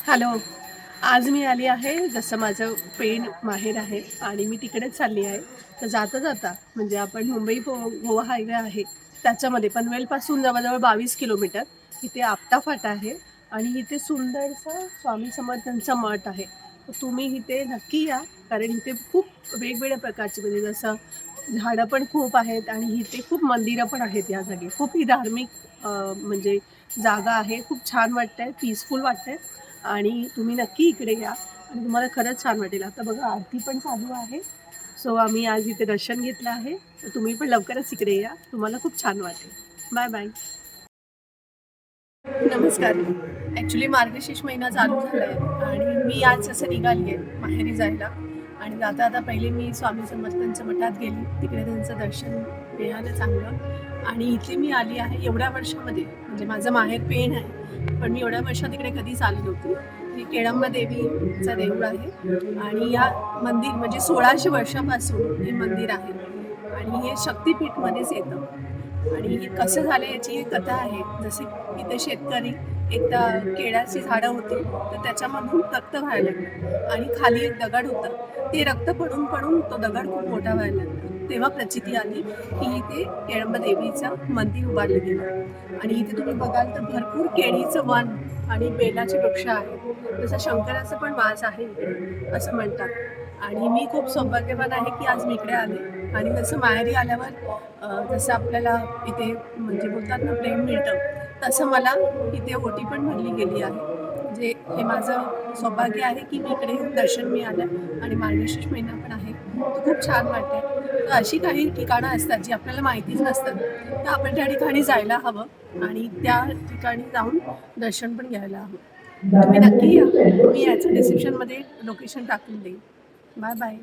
Hello. आज मी आली आहे, जसं माझं पेण माहेर आहे आणि मी तिकडेच चालली आहे. तर जाता-जाता म्हणजे आपण मुंबई गोवा हायवे आहे, त्याच्यामध्ये पनवेलपासून जवळ-जवळ 22 किलोमीटर इथे आपटा फाटा आहे आणि इथे सुंदरसं स्वामी समर्थांचं मठ आहे. तर तुम्ही इथे नक्की या, कारण इथे खूप वेगवेगळ्या प्रकारचे म्हणजे जसं झाडं पण खूप आहेत आणि इथे खूप मंदिरं पण आहेत या जागी. खूप ही धार्मिक म्हणजे जागा आहे. खूप छान वाटतंय, पीसफुल वाटतंय आणि तुम्ही नक्की इकडे या आणि तुम्हाला खरंच छान वाटेल. आता बघा आरती पण चालू आहे. सो आम्ही आज इथे दर्शन घेतलं आहे. तर तुम्ही पण लवकरच इकडे या. तुम्हाला खूप छान वाटेल. Bye bye. नमस्कार. ॲक्च्युली मार्गशीर्ष महिना चालू झाला आहे आणि मी आज असं निघाली आहे माहेरी जायला आणि जाता आता पहिले मी स्वामी समर्थांच्या मठात गेली. तिकडे त्यांचं दर्शन मिळालं चांगलं आणि इथे मी आली आहे एवढ्या वर्षामध्ये. म्हणजे माझं माहेर पेण आहे, पण मी एवढ्या वर्षात इकडे कधीच आली नव्हती. ही केळंबा देवीचं देऊळ आहे आणि या मंदिर म्हणजे 1600 वर्षापासून हे मंदिर आहे आणि हे शक्तिपीठमध्येच येतं. आणि हे कसं झालं याची एक कथा आहे. जसे इथे शेतकरी एकदा केळाची झाडं होती, तर त्याच्यामधून रक्त व्हायला लागलं आणि खाली एक दगड होता. ते रक्त पडून पडून तो दगड खूप मोठा व्हायला लागला. तेव्हा प्रचिती आली की इथे केळंबा देवीचं मंदिर उभारलं गेलं आणि इथे तुम्ही बघाल तर भरपूर केळीचं वन आणि बेलाचे वृक्ष आहेत. जसं शंकराचं पण वास आहे इकडे असं म्हणतात. आणि मी खूप सौभाग्यवान आहे की आज मी इकडे आले आणि जसं माहेरी आल्यावर जसं आपल्याला इथे म्हणजे बोलतात ना प्रेम मिळतं, तसं मला इथे ओटी पण भरली गेली आहे. म्हणजे हे माझं सौभाग्य आहे की मी इकडे येऊन दर्शन मिळालं आणि मार्गशीर्ष महिना पण आहे. तर खूप छान वाटतंय. तर अशी काही ठिकाणं असतात जी आपल्याला माहितीच नसतात. तर आपण त्या ठिकाणी जायला हवं आणि त्या ठिकाणी जाऊन दर्शन पण घ्यायला हवं. तुम्ही नक्की या. मी याचं डिस्क्रिप्शनमध्ये लोकेशन टाकून देईन. Bye bye.